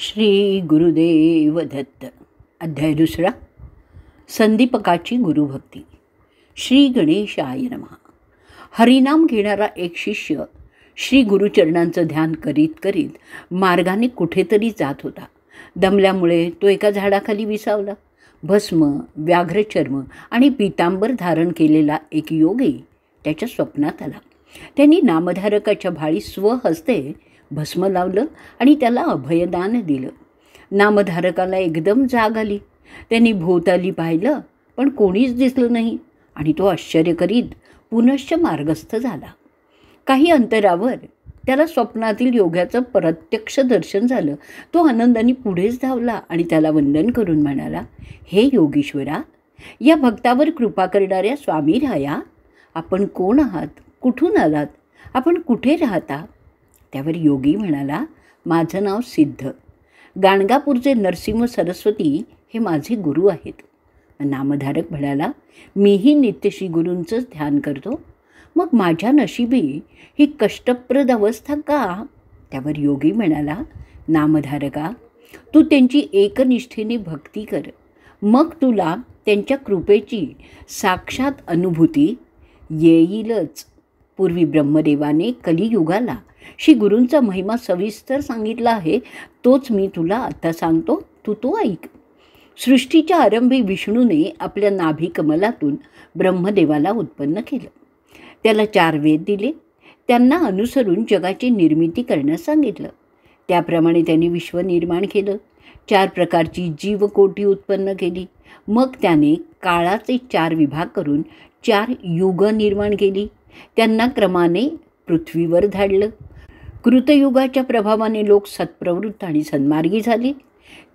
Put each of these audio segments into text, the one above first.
श्री गुरुदेव दत्त. अध्याय दुसरा. संदीपकाची गुरुभक्ती. श्री गणेशाय नमः. हरिनाम घेणारा एक शिष्य श्री गुरुचरणांचं ध्यान करीत करीत मार्गाने कुठेतरी जात होता. दमल्यामुळे तो एका झाडाखाली विसावला. भस्म, व्याघ्रचर्म आणि पीतांबर धारण केलेला एक योगी त्याच्या स्वप्नात आला. त्यांनी नामधारकाच्या भाळी स्वहस्ते भस्म लावलं आणि त्याला अभयदान दिलं. नामधारकाला एकदम जाग आली. त्यांनी भोवताली पाहिलं पण कोणीच दिसलं नाही आणि तो आश्चर्य करीत पुनश्च मार्गस्थ झाला. काही अंतरावर त्याला स्वप्नातील योग्याचं प्रत्यक्ष दर्शन झालं. तो आनंदाने पुढेच धावला आणि त्याला वंदन करून म्हणाला, हे योगीश्वरा, या भक्तावर कृपा करणाऱ्या स्वामी राया, आपण कोण आहात? कुठून आलात? आपण कुठे राहता? त्यावर योगी म्हणाला, माझं नाव सिद्ध. गाणगापूरचे नरसिंह सरस्वती हे माझे गुरु आहेत. नामधारक म्हणाला, मीही नित्य श्री गुरूंचंच ध्यान करतो. मग माझ्या नशिबी ही कष्टप्रद अवस्था का? त्यावर योगी म्हणाला, नामधारका, तू त्यांची एकनिष्ठेने भक्ती कर. मग तुला त्यांच्या कृपेची साक्षात अनुभूती येईलच. पूर्वी ब्रह्मदेवाने कलियुगाला श्री गुरूंचा महिमा सविस्तर सांगितला आहे. तोच मी तुला आता सांगतो, तू तो ऐक. सृष्टीच्या आरंभी विष्णूने आपल्या नाभी कमलातून ब्रह्मदेवाला उत्पन्न केलं. त्याला 4 वेद दिले. त्यांना अनुसरून जगाची निर्मिती करण्यास सांगितलं. त्याप्रमाणे त्यांनी विश्व निर्माण केलं. 4 प्रकारची जीवकोटी उत्पन्न केली. मग त्याने काळाचे 4 विभाग करून 4 युग निर्माण केली. त्यांना क्रमाने पृथ्वीवर धाडलं. कृतयुगाच्या प्रभावाने लोक सत्प्रवृत्त आणि सन्मार्गी झाले.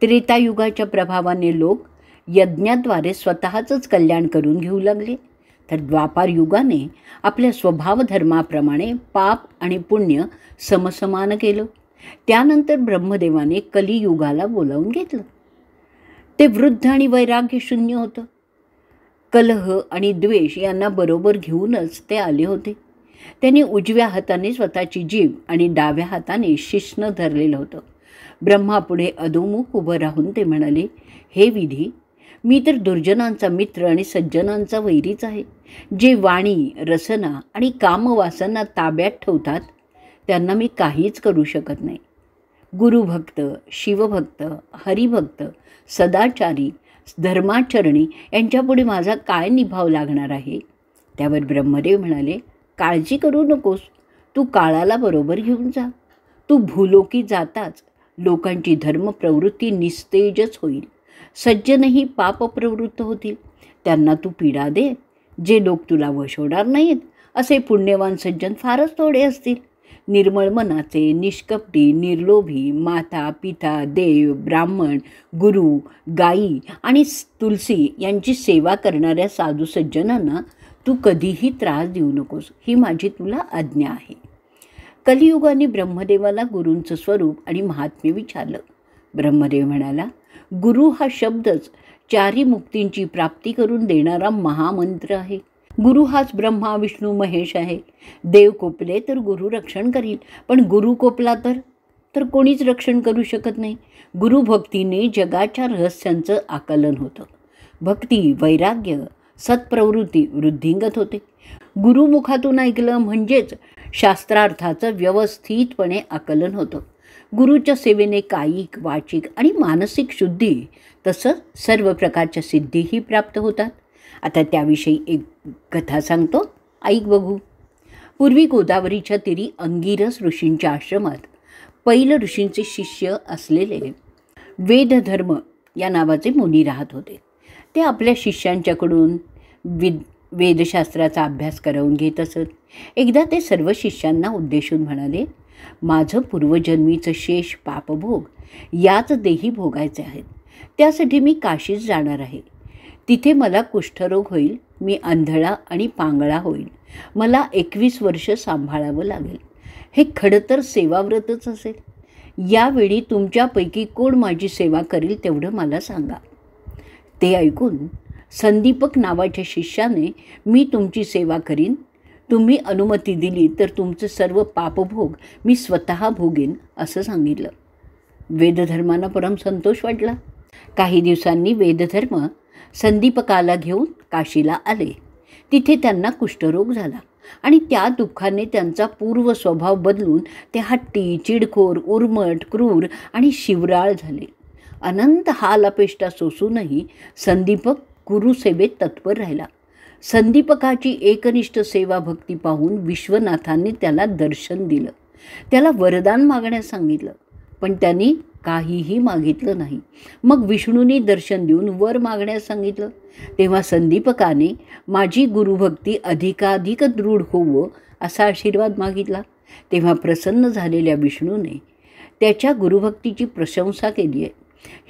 त्रेतायुगाच्या प्रभावाने लोक यज्ञाद्वारे स्वतःचंच कल्याण करून घेऊ लागले. तर द्वापार युगाने आपल्या स्वभावधर्माप्रमाणे पाप आणि पुण्य समसमान केलं. त्यानंतर ब्रह्मदेवाने कलियुगाला बोलावून घेतलं. ते वृद्ध आणि वैराग्य शून्य होतं. कलह आणि द्वेष यांना बरोबर घेऊनच ते आले होते. त्यांनी उजव्या हाताने स्वतःची जीभ आणि डाव्या हाताने शिश्न धरलेलं होतं. ब्रह्मापुढे अधोमुख उभं राहून ते म्हणाले, हे विधी, मी तर दुर्जनांचा मित्र आणि सज्जनांचा वैरीच आहे. जे वाणी, रसना आणि कामवासना ताब्यात ठेवतात त्यांना मी काहीच करू शकत नाही. गुरुभक्त, शिवभक्त, हरिभक्त, सदाचारी, धर्माचरणी यांच्यापुढे माझा काय निभाव लागणार आहे? त्यावर ब्रह्मदेव म्हणाले, काळजी करू नकोस. तू काळाला बरोबर घेऊन जा. तू भूलोकी जाताच लोकांची धर्मप्रवृत्ती निस्तेजच होईल. सज्जनही पापप्रवृत्त होतील. त्यांना तू पीडा दे. जे लोक तुला वशवणार नाहीत असे पुण्यवान सज्जन फारच थोडे असतील. निर्मळ मनाचे, निष्कपटी, निर्लोभी, माता, पिता, देव, ब्राह्मण, गुरु, गायी आणि तुलसी यांची सेवा करणाऱ्या साधू सज्जनांना तू कधीही त्रास देऊ नकोस, ही माझी तुला आज्ञा आहे. कलियुगाने ब्रह्मदेवाला गुरूंचं स्वरूप आणि महात्म्य विचारलं. ब्रह्मदेव म्हणाला, गुरु हा शब्दच 4 मुक्तींची प्राप्ती करून देणारा महामंत्र आहे. गुरु हाच ब्रह्मा, विष्णू, महेश आहे. देव कोपले तर गुरु रक्षण करील, पण गुरु कोपला तर कोणीच रक्षण करू शकत नाही. गुरुभक्तीने जगाच्या रहस्यांचं आकलन होतं. भक्ती, वैराग्य, सत्प्रवृत्ती वृद्धिंगत होते. गुरुमुखातून ऐकलं म्हणजेच शास्त्रार्थाचं व्यवस्थितपणे आकलन होतं. गुरुच्या सेवेने कायिक, वाचिक आणि मानसिक शुद्धी तसंच सर्व प्रकारच्या सिद्धीही प्राप्त होतात. आता त्याविषयी एक कथा सांगतो, ऐक बघू. पूर्वी गोदावरीच्या तीरी अंगिरस ऋषींच्या आश्रमात पैल ऋषींचे शिष्य असलेले वेदधर्म या नावाचे मुनी राहत होते. ते आपल्या शिष्यांच्याकडून वेदशास्त्राचा अभ्यास करवून घेत असत. एकदा ते सर्व शिष्यांना उद्देशून म्हणाले, माझं पूर्वजन्मीचं शेष पापभोग याच देही भोगायचे आहेत. त्यासाठी मी काशीत जाणार आहे. तिथे मला कुष्ठरोग होईल. मी आंधळा आणि पांगळा होईल. मला 21 वर्ष सांभाळावं लागेल. हे खडं तर सेवाव्रतच असेल. यावेळी तुमच्यापैकी कोण माझी सेवा करेल तेवढं मला सांगा. ते ऐकून संदीपक नावाच्या शिष्याने, मी तुमची सेवा करीन. तुम्ही अनुमती दिली तर तुमचे सर्व पापभोग मी स्वतः भोगेन असं सांगितलं. वेदधर्मांना परम संतोष वाटला. काही दिवसांनी वेदधर्म संदीपकाला घेऊन काशीला आले. तिथे त्यांना कुष्ठरोग झाला आणि त्या दुःखाने त्यांचा पूर्व स्वभाव बदलून ते हट्टी, चिडखोर, उर्मट, क्रूर आणि शिवराळ झाले. अनंत हाल अपेष्टा सोसूनही संदीपक गुरुसेवेत तत्पर राहिला. संदीपकाची एकनिष्ठ सेवा भक्ती पाहून विश्वनाथांनी त्याला दर्शन दिलं. त्याला वरदान मागण्यास सांगितलं, पण त्यांनी काहीही मागितलं नाही. मग विष्णूंनी दर्शन देऊन वर मागण्यास सांगितलं. तेव्हा संदीपकाने माझी गुरुभक्ती अधिकाधिक दृढ होवो असा आशीर्वाद मागितला. तेव्हा प्रसन्न झालेल्या विष्णूने त्याच्या गुरुभक्तीची प्रशंसा केली आहे.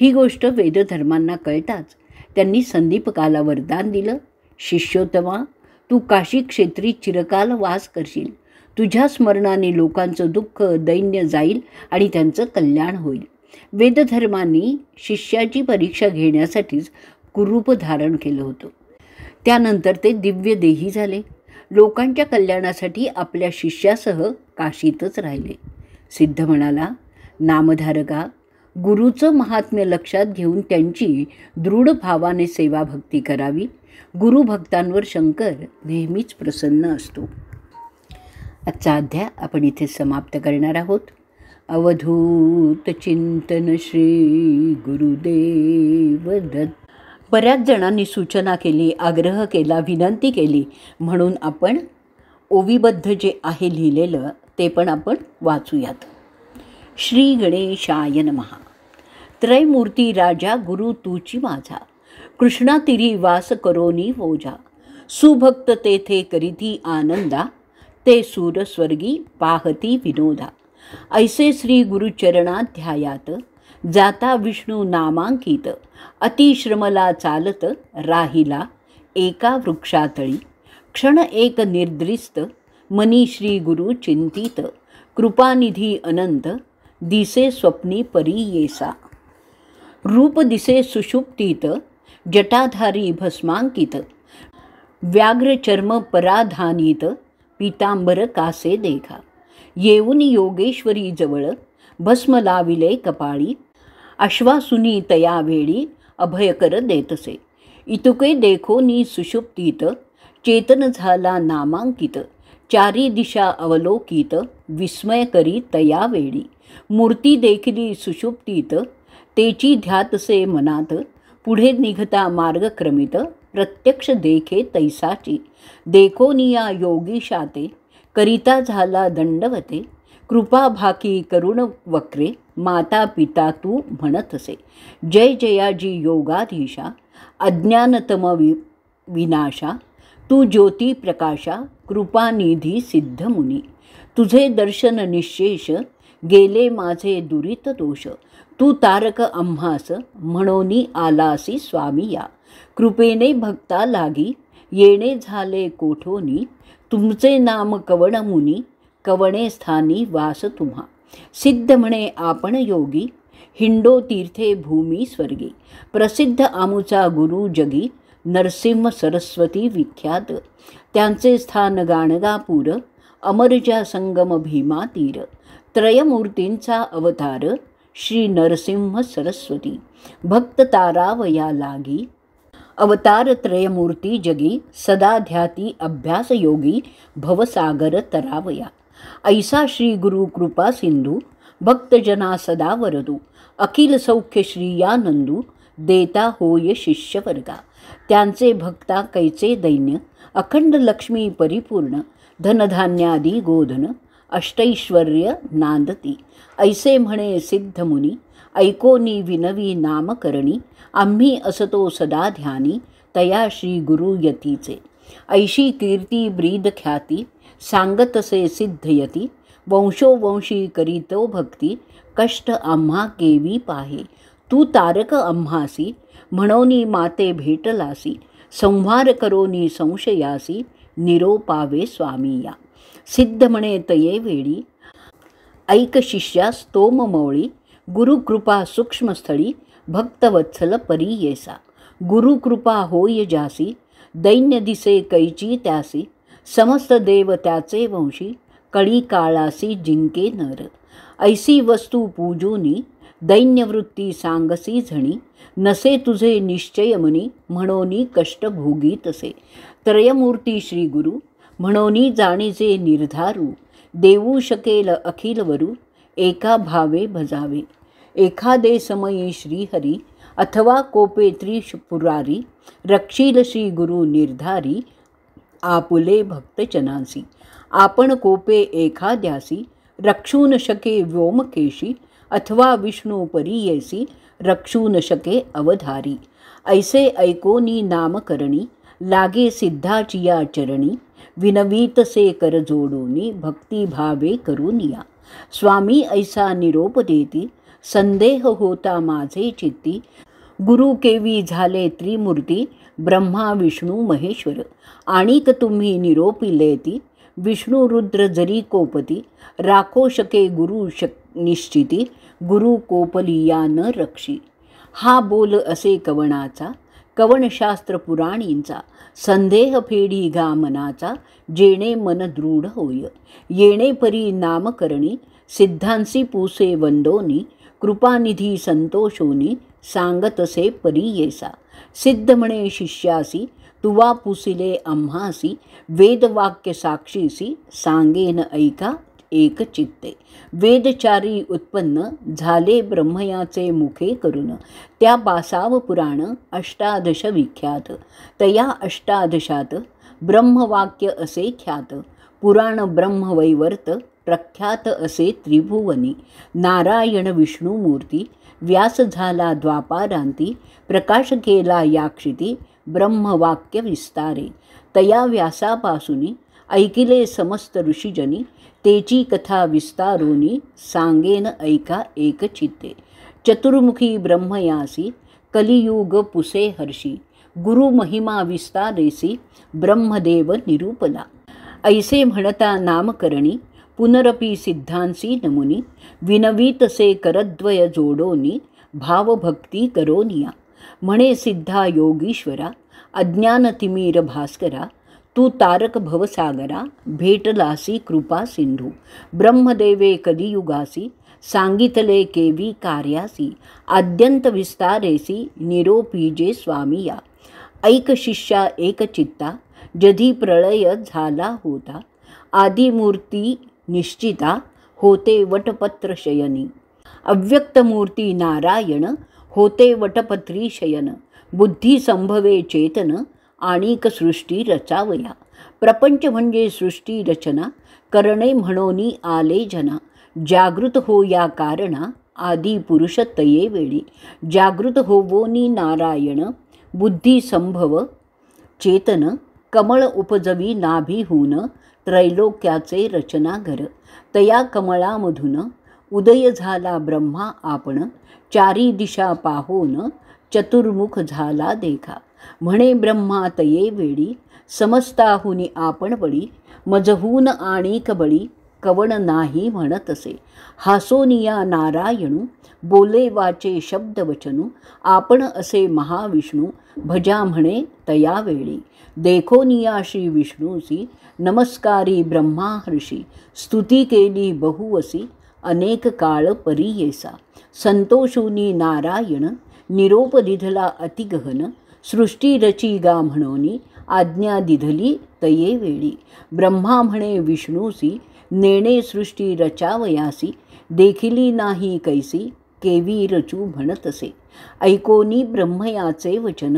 ही गोष्ट वेदधर्मांना कळताच त्यांनी संदीपकाला वरदान दिलं, शिष्योत्तमा, तू काशी क्षेत्री चिरकाल वास करशील. तुझ्या स्मरणाने लोकांचं दुःख दैन्य जाईल आणि त्यांचं कल्याण होईल. वेदधर्मांनी शिष्याची परीक्षा घेण्यासाठीच कुरूप धारण केलं होतं. त्यानंतर ते दिव्य देही झाले. लोकांच्या कल्याणासाठी आपल्या शिष्यासह काशीतच राहिले. सिद्ध म्हणाला, नामधारका, गुरुचं महात्म्य लक्षात घेऊन त्यांची दृढ भावाने सेवाभक्ती करावी. गुरुभक्तांवर शंकर नेहमीच प्रसन्न असतो. आजचा अध्याय आपण इथे समाप्त करणार आहोत. अवधूत चिंतन श्री गुरुदेव दत्त. बऱ्याच जणांनी सूचना केली, आग्रह केला, विनंती केली, म्हणून आपण ओवीबद्ध जे आहे लिहिलेलं ते पण आपण वाचूयात. श्री गणेशाय नमः. त्रयमूर्ती राजा गुरु तूची माझा, कृष्णातिरी वास करोनी ओझा. सुभक्त तेथे करीती आनंदा, ते सूर स्वर्गी पाहती विनोदा. ऐसे श्री गुरुचरणा ध्यायात, जाता विष्णू नामांकित. अतिश्रमला चालत राहिला एका वृक्षातळी. क्षण एक निर्द्रिस्त, मनी श्री गुरु चिंतित. कृपानिधी अनंत, दिसे स्वप्नी परी येसा. रूप दिसे सुषुप्तीत, जटाधारी भस्मांकित. व्याघ्र चर्म पराधानीत, पीतांबर कासे देखा. येऊन योगेश्वरी जवळ, भस्म लाविले कपाळी. अश्वासुनी तयावेळी, अभयकर देतसे. इतुके देखोनी सुषुप्तीत, चेतन झाला नामांकित. चारी दिशा अवलोकित, विस्मय करी तयावेळी. मूर्ती देखली सुषुप्तीत, तेची ध्यातसे मनात. पुढे निघता मार्गक्रमित, प्रत्यक्ष देखे तैसाची. देखोनिया योगीशाते, करिता झाला दंडवते. कृपा भाकी करुण वक्रे, माता पिता तू म्हणतसे. जय जयाजी योगाधीशा, अज्ञानतम विनाशा. तू ज्योती प्रकाशा, कृपानिधी सिद्धमुनी. तुझे दर्शन निशेष, गेले माझे दुरित दोष. तू तारक आम्हास, म्हणोनी आलासी स्वामी या. कृपेने भक्ता लागी, येणे झाले कोठोनी. तुमचे नाम कवण मुनी, कवणे स्थानी वास तुम्हा. सिद्ध म्हणे आपण योगी, हिंडो तीर्थे भूमी स्वर्गी. प्रसिद्ध आमुचा गुरु जगी, नरसिंह सरस्वती विख्यात. त्यांचे स्थान गाणगापूर, अमरजा संगम भीमा तीर. त्रयमूर्तींचा अवतार, श्री नरसिंह सरस्वती. भक्त तारावया लागी, अवतार त्रयमूर्ती जगी. सदा ध्याती अभ्यास योगी, भवसागर तरावया. ऐसा श्री गुरु कृपा सिंधू, भक्तजना सदा वरदू. अखिल सौख्य श्रीयानंदू, देता होय शिष्यवर्गा. त्यांचे भक्ता कैचे दैन्य, अखंड लक्ष्मी परिपूर्ण. धनधान्यादी गोधन, अष्टैश्वर्य नांदती. ऐसे म्हणे सिद्धमुनी, ऐकोनी विनवी नामकरणी. आम्ही असतो सदा ध्यानी, तया श्री गुरु यतीचे. ऐशी कीर्ती ब्रीद ख्याती, सांगतसे सिद्धयती. वंशोवंशी करीतो भक्ती, कष्ट आम्हा केवी पाहे. तू तारक आम्हासी, म्हणोनी माते भेटलासी. संहार करोनी संशयासी, निरोपावे स्वामी या. सिद्ध म्हणे तये वेळी, ऐक शिष्या स्तोम मौळी. गुरुकृपा सूक्ष्मस्थळी, भक्तवत्सल परी येसा. गुरुकृपा होय जासी, दैन्य दिसे कैची त्यासी. समस्त देव त्याचे वंशी, कळी काळासी जिंके नर. ऐसी वस्तू पूजूनी, दैन्यवृत्ती सांगसी झणी, नसे तुझे निश्चय मनी, म्हणोनी कष्ट भोगी तसे. त्रयमूर्ती श्री गुरु, म्हणोनी जाणीचे निर्धारू, देऊ शकेल अखिल वरू, एका भावे भजावे. एखादे समयी श्रीहरी, अथवा कोपे त्रिपुरारी, रक्षील श्री गुरु निर्धारी, आपुले भक्तजनांसी. आपण कोपे एखाद्यासी, रक्षून शके व्योमकेशी, अथवा विष्णू परियेसी, रक्षून शके अवधारी. ऐसे ऐकोनी नामकरणी, लागे सिद्धाचिया चरणी, विनवीत से कर जोडोनी, भक्तिभावे करूनिया. स्वामी ऐसा निरोप देती, संदेह होता माझे चित्ती, गुरु केवी झाले त्रिमूर्ती, ब्रह्मा विष्णू महेश्वर. आणिक तुम्ही निरोपी लेती, विष्णू रुद्र जरी कोपती, राखो शके गुरु निश्चिती, गुरु कोपलिया न रक्षी. हा बोल असे कवणाचा, कवनशास्त्र पुराणींचा, संदेह फेडी गा मनाचा, जेणे मन दृढ होय. येणे परी नामकरणी, सिद्धांसी पूसे वंदोनी, कृपानिधी संतोषोनी, सांगतसे परियेसा. सिद्ध म्हणे शिष्यासी, तुवा पुसिले आम्हासी, वेदवाक्य साक्षीसी, सांगेन ऐका एक चित्ते. वेदचारी उत्पन्न झाले ब्रह्मयाचे मुखे करून, त्या बासाव पुराण अष्टादश विख्यात. तया अष्टादशात ब्रह्मवाक्य असे ख्यात, पुराण ब्रह्मवैवर्त प्रख्यात असे त्रिभुवनी. नारायण विष्णुमूर्ती, व्यास झाला द्वापारांती, प्रकाश केला याक्षिती, ब्रह्मवाक्य विस्तारे. तया व्यासापासूनी ऐकिले समस्त ऋषीजनी, तेची कथा विस्तारोनी, सांगेन ऐका एक चित्ते. चतुर्मुखी ब्रह्मयासी, कलियुग पुसे हर्षी, गुरु महिमा विस्तारेसी, ब्रह्मदेव निरूपला. ऐसे म्हणता नामकरणी, पुनरपी सिद्धांसी नमुनी, विनवीतसे करद्वय जोडोनी, भावभक्ती करोनिया. म्हणे सिद्धा योगीश्वरा, अज्ञानतिमीर भास्करा, तू तारक भवसागरा, भेटलासी कृपा सिंधू. ब्रह्मदेवे कलियुगासी, सांगितले केवी कार्यासी, आद्यंत विस्तारेसी, निरोपीजे स्वामिया. ऐक शिष्या एक चित्ता, जधी प्रळय झाला होता, आदिमूर्ती निश्चिता, होते वटपत्र शयनी. अव्यक्तमूर्ती नारायण, होते वटपत्री शयन. बुद्धी संभवे चेतन, आणिक सृष्टी रचावया. प्रपंच म्हणजे सृष्टी रचना, करणे म्हणोनी आले जना. जागृत हो या कारणा, आदी पुरुष तये वेळी. जागृत होवोनी नारायण, बुद्धी संभव चेतन, कमळ उपजवी नाभिहून, त्रैलोक्याचे रचनाघर. तया कमळामधून उदय झाला ब्रह्मा आपण, चारी दिशा पाहोन, चतुर्मुख झाला देखा. म्हणे ब्रह्मा तये वेळी, समस्ताहुनी आपण बळी, मजहून आणिक बळी, कवण नाही म्हणतसे. हासोनिया नारायणू, बोले वाचे शब्द वचनू, आपण असे महाविष्णू, भजा म्हणे तया वेळी. देखोनिया श्री विष्णूसी, नमस्कारी ब्रह्मा हर्षी, स्तुती केली बहुवसी, अनेक काळ परियेसा. संतोषुनी नारायण, निरोप दिधला अतिगहन, सृष्टी रची गा म्हणोनी, आज्ञा दिधली तये वेळी. ब्रह्मा म्हणे विष्णूसी, नेणे सृष्टी रचावयासी, देखिली नाही कैसी, केवी रचू म्हणतसे. ऐकोनी ब्रह्मयाचे वचन,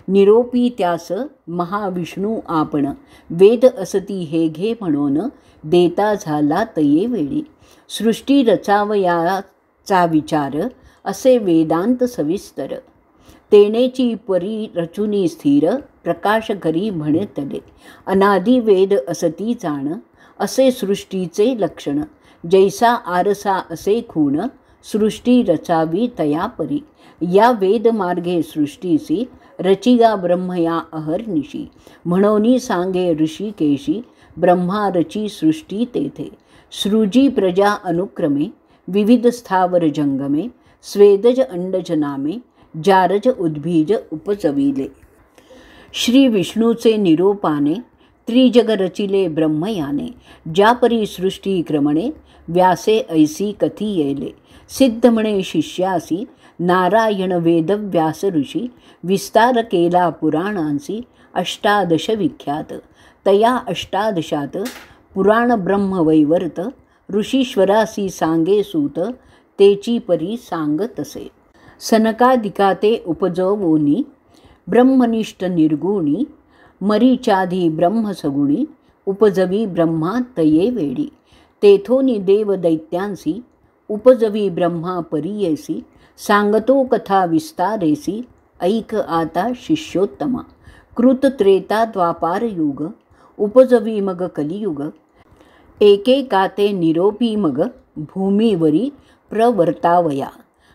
निरोपी त्यास महाविष्णू आपण, वेद असती हे घे म्हणून, देता झाला तये वेळी. सृष्टी रचावयाचा विचार, असे वेदांत सविस्तर. तेनेची परी रचुनी स्थिर, प्रकाश करी म्हणतले. अनादि वेद असती जाण, असे सृष्टीचे लक्षण. जैसा आरसा असे खूण, सृष्टी रचावी तया परी. या वेदमार्गे सृष्टीसी, रचिगा ब्रह्मया अहर्निशी. म्हणोनी सांगे ऋषिकेशी, ब्रह्मा रची सृष्टी तेथे. सृजी प्रजा अनुक्रमे, विविध स्थावर जंगमे, स्वेदज अंडज नामे, जारज उद्भिज उपजविले. श्री विष्णूचे निरोपाने, त्रिजग रचिले ब्रह्मयाने. ज्यापरी सृष्टी क्रमणे, व्यासे ऐसी कथी येले. सिद्ध म्हणे शिष्यासी नारायण वेदव्यास ऋषी विस्तार केला पुराणांसी अष्टादश विख्यात तया अष्टादशात पुराण ब्रह्मवैवर्त ऋषीश्वरासी सांगे सूत तेची परी सांगतसे सनकादिकाते उपजवोनी ब्रह्मनिष्ठ निर्गुणी मरीचाधी ब्रह्मसगुणी उपजवी ब्रह्मा तये वेडी तेथोनी देव दैत्यांसी उपजवी ब्रह्मा परीयेसी सांगतो कथा विस्तारेसी ऐक आता शिष्योत्तमा कृत त्रेता द्वापार युग उपजवी मग कलियुग एकेकाते निरोपी मग भूमीवरी प्रवर्तावया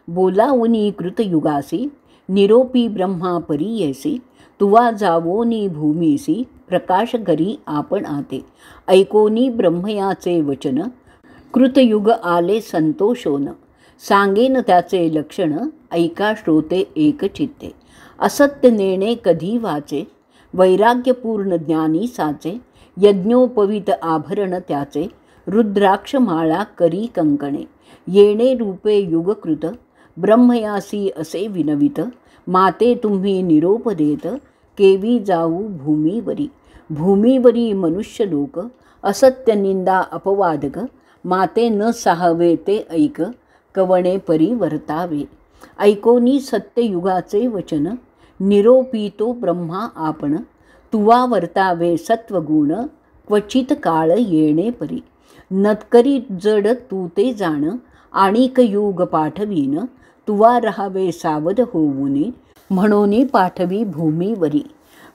बोलावनी कृतयुगासी निरोपी ब्रह्मा परीयेसी तुवा जावोनी भूमीसी प्रकाश करी आपण आते ऐकोनी ब्रह्मयाचे वचन कृतयुग आले संतोषोन सांगेन त्याचे लक्षण ऐका श्रोते एकचित्ते असत्य नेणे कधी वाचे वैराग्यपूर्ण ज्ञानी साचे यज्ञोपवित आभरण त्याचे रुद्राक्षमाळा करी कंकणे येणे रूपे युगकृत ब्रह्मयासी असे विनवित माते तुम्ही निरोप देत केवी जाऊ भूमीवरी मनुष्य लोक असत्य निंदा अपवादक माते न साहवे ते ऐक कवणे परिवर्तावे ऐकोनी सत्ययुगाचे वचन निरोपितो ब्रह्मा आपण तुवा वर्तावे सत्वगुण क्वचित काळ येणे परी नत्करी जड तू ते जाण आणिक युग पाठवीन तुवा रहावे सावध होऊनी म्हणून पाठवी भूमीवरी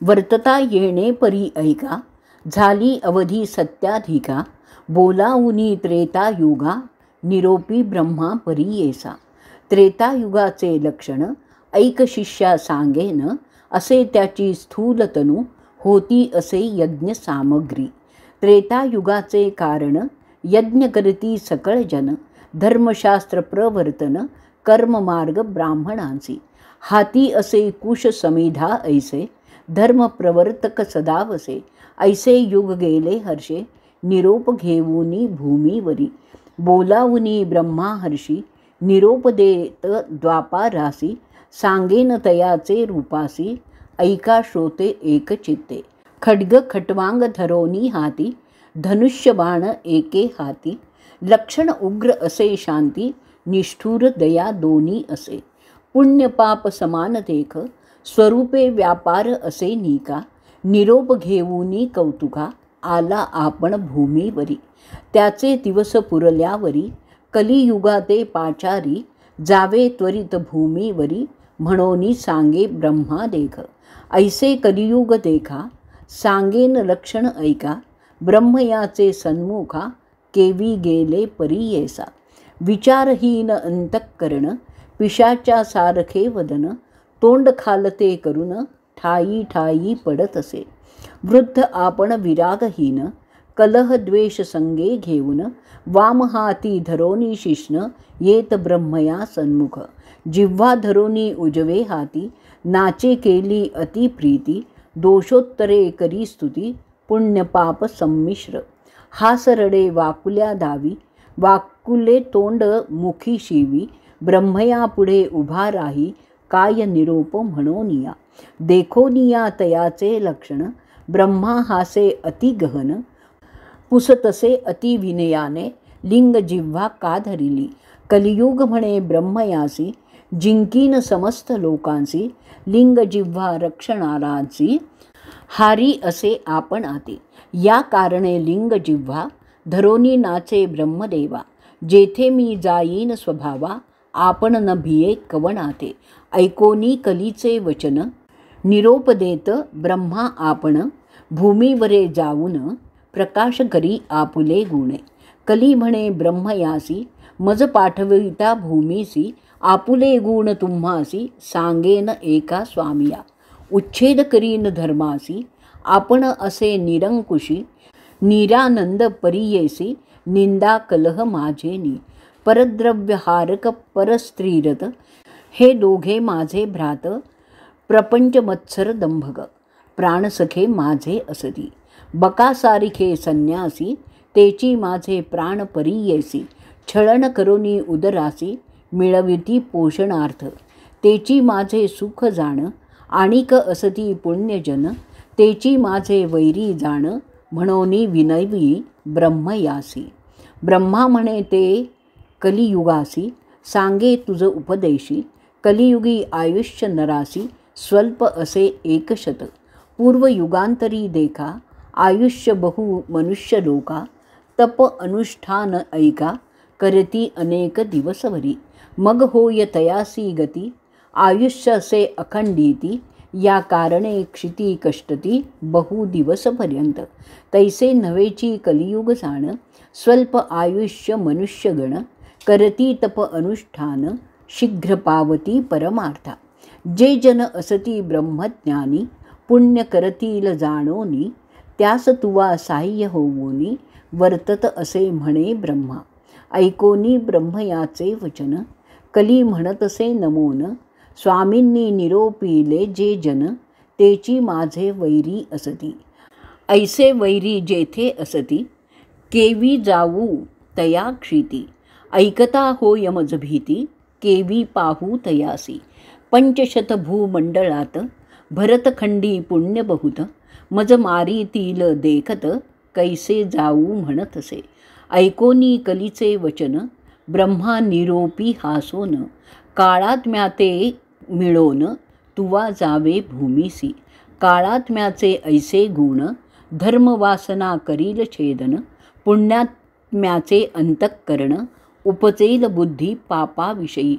वर्तता येणे परी ऐका झाली अवधी सत्याधिका बोलावुनी त्रेतायुगा निरोपी ब्रह्मा परीयेसा त्रेतायुगाचे लक्षण ऐक शिष्या सांगेन असे त्याची स्थूलतनु होती असे यज्ञ सामग्री त्रेतायुगाचे कारण यज्ञ करती सकळ जन धर्मशास्त्र प्रवर्तन कर्ममार्ग ब्राह्मणांची हाती असे कुश समिधा ऐसे धर्म प्रवर्तक सदावसे ऐसे युग गेले हर्षे निरोप घेऊनी भूमीवरी बोलावुनी ब्रह्मा हर्षी निरोप देत द्वापारासी सांगेन तयाचे रूपासी ऐका श्रोते एकचित्ते खड्ग खटवांग धरोनी हाती धनुष्य बाण एके हाती लक्षण उग्र असे शांती निष्ठुर दया दोन्ही असे पुण्य पाप समान देख स्वरूपे व्यापार असे निका निरोप घेऊनी कौतुका आला आपण भूमीवरी त्याचे दिवस पुरल्यावरी कलियुगाते पाचारी जावे त्वरित भूमीवरी म्हणोनी सांगे ब्रह्मा देख ऐसे कलियुग देखा सांगेन लक्षण ऐका ब्रह्मयाचे सन्मुखा केवी गेले परीयेसा विचारहीन अंतःकरण पिशाच्या सारखे वदन तोंड खालते करून ठाई ठाई पडत असे वृद्ध आपण विरागहीन कलह द्वेष संगे घेऊन वाम हाती धरोनी शिष्ण येत ब्रह्मया सन्मुख जिव्हा धरोनी उजवे हाती नाचे केली अति प्रीती दोषोत्तरे करी स्तुती पुण्य पाप संमिश्र हासरडे वाकुल्या दावी वाकुले तोंड मुखी शिवी ब्रह्मया पुढे उभा राही काय निरोप म्हणोनिया देखोनिया तयाचे लक्षण ब्रह्मा हासे अति गहन पुसतसे अति विनयाने लिंग जिव्हा का धरिली कलियुग म्हणे ब्रह्मयासी जिंकीन समस्त लोकांसी लिंग जिव्हा रक्षणारांसी हारी असे आपण आते या कारणे लिंग जिव्हा धरोनी नाचे ब्रह्मदेवा जेथे मी जाईन स्वभावा आपण न भिये कवनाते ऐकोनी कलीचे वचन निरोप देत ब्रह्मा आपण भूमीवरे जाऊन प्रकाश करी आपुले गुणे कली म्हणे ब्रह्मयासी मज पाठविता भूमीसी आपुले गुण तुम्हासी सांगेन एका स्वामिया उच्छेद करीन धर्मासी आपण असे निरंकुशी निरानंद परीयेसी निंदा कलह माझेनी परद्रव्यहारक परस्त्रीरत हे दोघे माझे भ्रात प्रपंच मत्सर दंभग प्राणसखे माझे असती बकासारिखे संन्यासी तेची माझे प्राण परीयेसी छळण करोनी उदरासी मिळविती पोषणार्थ, तेची माझे सुख जाण, आणिक असती पुण्यजन, तेची माझे वैरी जाण, म्हणोनी विनवी ब्रह्मयासी. ब्रह्मा म्हणे ते कलियुगासी, सांगे तुझ उपदेशी, कलियुगी आयुष्य नरासी, स्वल्प असे 100. पूर्वयुगांतरी देखा, आयुष्य बहु मनुष्य लोका, तप अनुष्ठान ऐका, करती अनेक दिवसभरी, मग होय तयासी गती, आयुष्य असे अखंडिती, या कारणे क्षिती कष्टती बहु दिवसपर्यंत, तैसे नव्हेची कलियुग जाण, स्वल्प आयुष्य मनुष्यगण, करती तप अनुष्ठान, शीघ्र पावती परमार्था. जे जन असती ब्रह्मज्ञानी, पुण्य करतील जाणोनी, त्यास तुवा साह्य होऊनी, वर्तत असे म्हणे ब्रह्मा. ऐकोनी ब्रह्म याचे वचन, कली म्हणतसे नमोन, स्वामींनी निरोपिले जे जन, तेची माझे वैरी असती. ऐसे वैरी जेथे असती, केवी जाऊ तया क्षिती, ऐकता होय मज भीती, केवी पाहू तयासी. 500 भूमंडळात, भरतखंडी पुण्य बहुत, मज मारीतील देखत, कैसे जाऊ म्हणतसे. ऐकोनी कलीचे वचन, ब्रह्मा निरोपी हासोन, काळात्म्याते मिळोन, तुवा जावे भूमीसी. काळात्म्याचे ऐसे गुण, धर्मवासना करील छेदन, पुण्यात्म्याचे अंतःकरण, उपजेल बुद्धी पापाविषयी.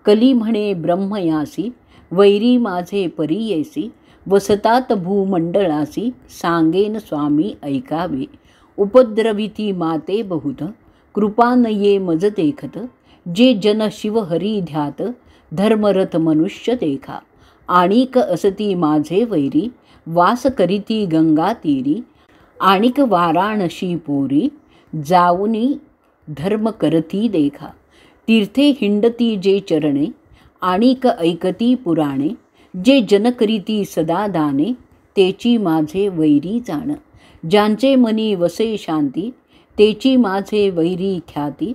कली म्हणे ब्रह्मयासी, वैरी माझे परियेसी, वसतात भूमंडळासी, सांगेन स्वामी ऐकावे. उपद्रविती माते बहुत, कृपा न ये मज देखत, जे जन शिव हरी ध्यात, धर्मरथ मनुष्य देखा. आणिक असती माझे वैरी, वास करीती गंगा तीरी, आणिक वाराणसी पोरी, जाऊनी धर्म करती देखा. तीर्थे हिंडती जे चरणे, आणिक ऐकती पुराणे, जे जन करीती सदा दाने, तेची माझे वैरी जाण. ज्यांचे मनी वसे शांती, तेची माझे वैरी ख्याती,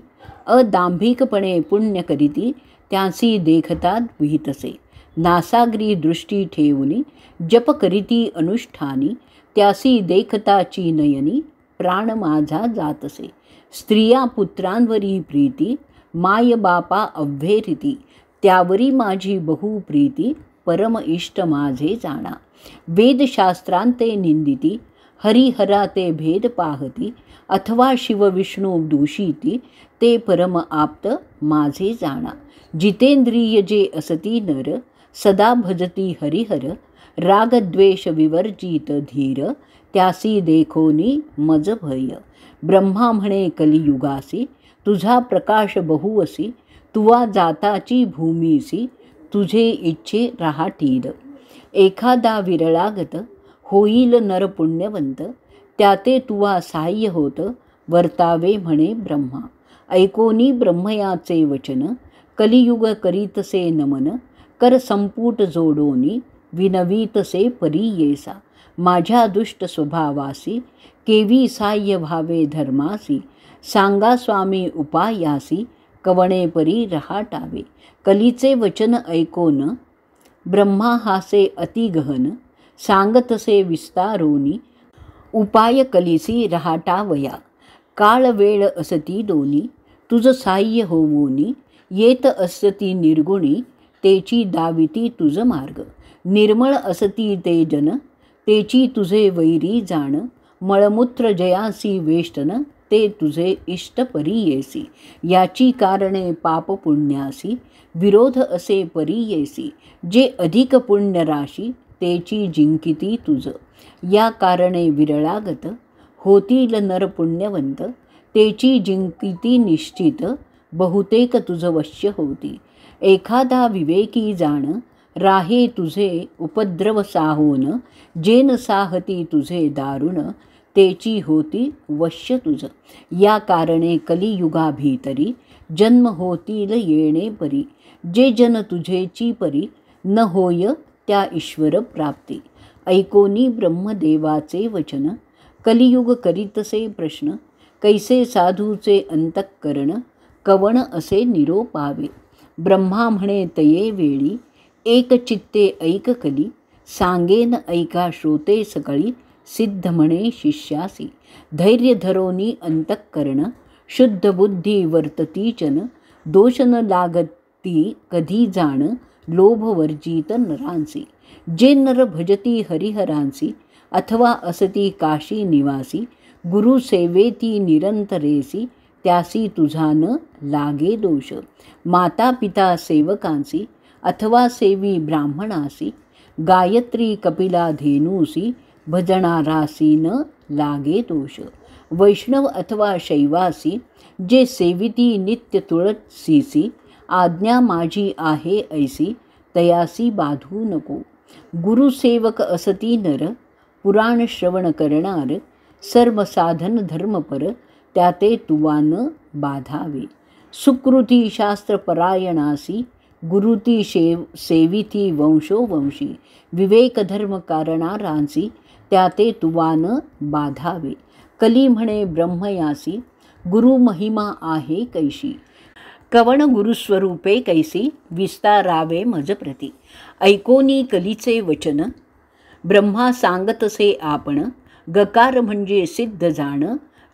अदांभिकपणे पुण्य करीती, त्यांसी देखतात विहितसे. नासाग्री दृष्टी ठेवूनी, जप करीती अनुष्ठानी, त्यासी देखताची नयनी, प्राण माझा जातसे. स्त्रिया पुत्रांवरी प्रीती, माय बापा अव्हेरिती, त्यावरी माझी बहु प्रीती, परम इष्ट माझे जाणा. वेदशास्त्रांते निंदिती, हरिहराते भेद पाहती, अथवा शिव विष्णू दूषिती, ते परम आप्त माझे जाणा. जितेंद्रिय जे असती नर, सदा भजती हरिहर, रागद्वेष विवर्जित धीर, त्यासी देखोनी मज भय. ब्रह्मा म्हणे कलियुगासी, तुझा प्रकाश बहुवसी, तुवा जाताची भूमीसी, तुझे इच्छे राहाटील. एखादा विरळागत, होईल नर पुण्यवंत, त्याते तुवा साह्य होत, वर्तावे म्हणे ब्रह्मा. ऐकोनी ब्रह्मयाचे वचन, कलियुग करीतसे नमन, कर संपुट जोडोनी, विनवीतसे परियेसा. माझ्या दुष्ट स्वभावासी, केवी साह्य व्हावे धर्मासी, सांगा स्वामी उपायासी, कवणे परी रहाटावे. कलीचे वचन ऐकोन, ब्रह्मा हासे अतिगहन, सांगतसे विस्तारोनी, उपाय कलिसी रहाटावया. काळ वेळ असती दोनी, तुझ साह्य होवोनी, येत असती निर्गुणी, तेची दाविती तुझ मार्ग. निर्मळ असती ते जन, तेची तुझे वैरी जाण, मळमूत्र जयासी वेष्टन, ते तुझे इष्ट परियेसी. याची कारणे पाप पुण्यासी, विरोध असे परियेसी, जे अधिक पुण्य राशी, तेची जिंकिती तुझ. या कारणे विरळागत, होतील नर पुण्यवंत, तेची जिंकिती निश्चित, बहुतेक तुझ वश्य होती. एखादा विवेकी जाण, राहे तुझे उपद्रव साहोन, जेन साहती तुझे दारुण, तेची होती वश्य तुझ. या कारणे कलियुगाभीतरी, जन्म होतील येणे परी, जे जन तुझेची परी, न होय त्या ईश्वर प्राप्ती. ऐकोनी ब्रह्मदेवाचे वचन, कलियुग करीतसे प्रश्न, कैसे साधूचे अंतःकरण, कवण असे निरोपावे. ब्रह्मा म्हणे तये वेळी, एक चित्ते ऐक कली, सांगेन ऐका श्रोते सकळी, सिद्ध म्हणे शिष्यासी. धैर्य धरोनी अंतःकरण, शुद्ध बुद्धी वर्तती जन, दोष न लागती कधी जाण, लोभ वर्जित नरांसी. जे नर भजती हरिहरांसी, अथवा असती काशी निवासी, गुरु सेवेती निरंतरेसी, त्यासी तुझा न लागे दोष. माता पिता सेवकांसी, अथवा सेवी ब्राह्मणासी, गायत्री कपिला धेनूसी, भजणारासी न लागे दोष. वैष्णव अथवा शैवासी, जे सेविती नित्य तुळसीसी, आज्ञा माझी आहे ऐसी, तयासी बाधू नको. गुरुसेवक असती नर, पुराण श्रवण करणार, सर्व साधन धर्मपर, त्याते तुवा न बाधावे. सुकृती शास्त्रपरायणासी, गुरुती सेविती वंशोवंशी, विवेक धर्म कारणारांसी, त्याते तुवा न बाधावे. कली म्हणे ब्रह्मयासी, गुरु महिमा आहे कैशी, कवण गुरुस्वरूपे कैसी, विस्तारावे मज प्रती. ऐकोनी कलीचे वचन, ब्रह्मा सांगतसे आपण, गकार म्हणजे सिद्ध जाण,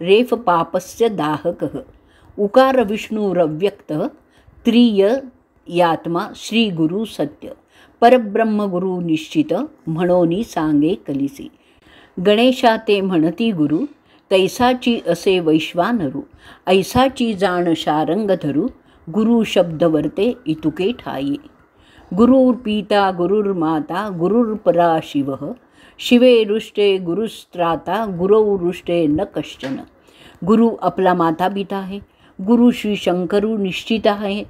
रेफ पापस्य दाहकः. उकार विष्णुरव्यक्त, त्रिय यात्मा श्री गुरु सत्य, परब्रह्म गुरु निश्चित, म्हणोनी सांगे कलिसी. गणेशा ते म्हणती गुरु, तैसाची असे वैश्वानरू, ऐसाची जाण शारंग धरू, गुरु शब्द वर्ते इतुके ठाई. गुरुर्पिता गुरुर्माता गुरुर्परा शिवः, शिवे रुष्टे गुरुस्त्राता, गुरौ रुष्टे न कश्चन. गुरु आपला माता पिता आहे, गुरु श्री शंकरू निश्चित आहे.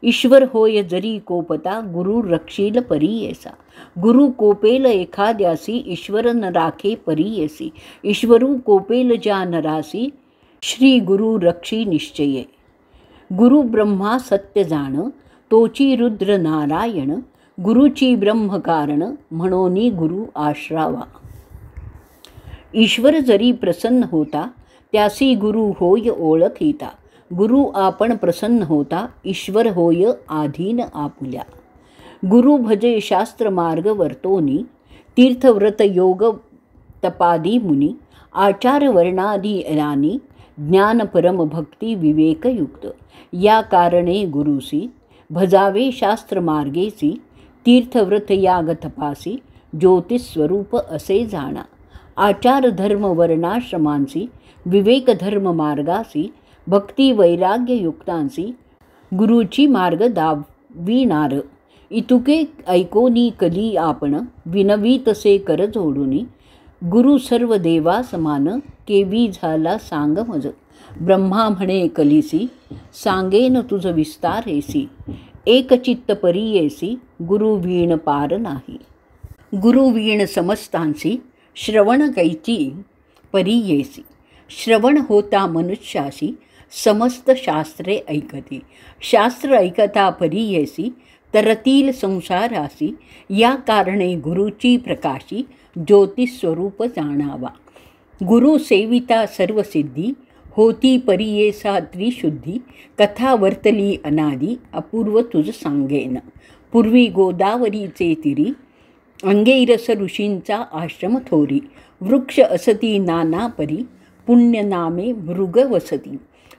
ईश्वर होय जरी कोपता, गुरु रक्षील परीयेसा. गुरु कोपेल एखाद्यासी, ईश्वर न राखे परीयसी. ईश्वरू कोपेल ज्या नरासी, श्री गुरु रक्षी निश्चये. गुरु ब्रह्मा सत्य जाण, तोची रुद्र नारायण, गुरुची ब्रह्म कारण, म्हणोनी गुरु आश्रावा. ईश्वर जरी प्रसन्न होता, त्यासी गुरु होय ओळखीता. गुरु आपण प्रसन्न होता, ईश्वर होय आधीन आपुल्या. गुरु भजे शास्त्र मार्ग वर्तोनी, तीर्थव्रत योग तपादी मुनी, आचार वर्णादी रानी, ज्ञान परम भक्ती विवेकयुक्त. या कारणे गुरुसी, भजावे शास्त्र मार्गेसी, तीर्थव्रत याग तपासी, ज्योतिस्वरूप असे जाणा. आचार धर्म वर्णाश्रमांसी, विवेक धर्म मार्गासी, भक्ती वैराग्य युक्तांसी, गुरुची मार्ग दाविणार. इतुके ऐकोनी कली आपण, विनवी तसे कर जोडुनी, गुरु सर्व देवा समान, केवी झाला सांग मज. ब्रह्मा म्हणे कलिसी, सांगेन तुझ विस्तारेसी, एकचित्त परीयेसी, गुरु वीण पार नाही. गुरु वीण समस्तांसी, श्रवण कैची परीयेसी. श्रवण होता मनुष्यासी, समस्त शास्त्रे ऐकती. शास्त्र ऐकता परीयेसी, तरतील संसारासी. या कारणे गुरुची प्रकाशी, ज्योतिस्वरूप जाणावा. गुरु सेविता सर्व सिद्धी, होती परीयेसा त्रिशुद्धी. कथा वर्तली अनादी, अपूर्व तुझ सांगेन. पूर्वी गोदावरीचे तिरी, अंगैरस ऋषींचा आश्रम थोरी. वृक्ष असती नाना परी, पुण्यनामे मृग वसती.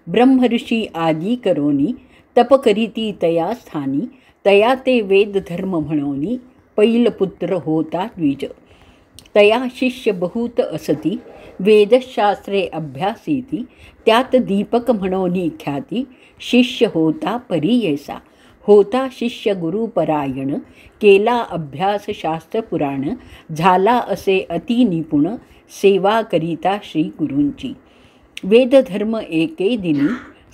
ब्रह्मऋषी आदी करोनी, तप करीती तया स्थानी. तया ते वेद धर्म म्हणोनी, पैलपुत्र होता द्विज. तया शिष्य बहुत असती, वेदशास्त्रे अभ्यासीती. त्यात दीपक म्हणोनी ख्याती, शिष्य होता परीयेसा. होता शिष्य गुरुपरायण, केला अभ्यास शास्त्र पुराण. झाला असे अति निपुण, सेवा करिता श्री गुरूंची. वेदधर्म एके दिनी,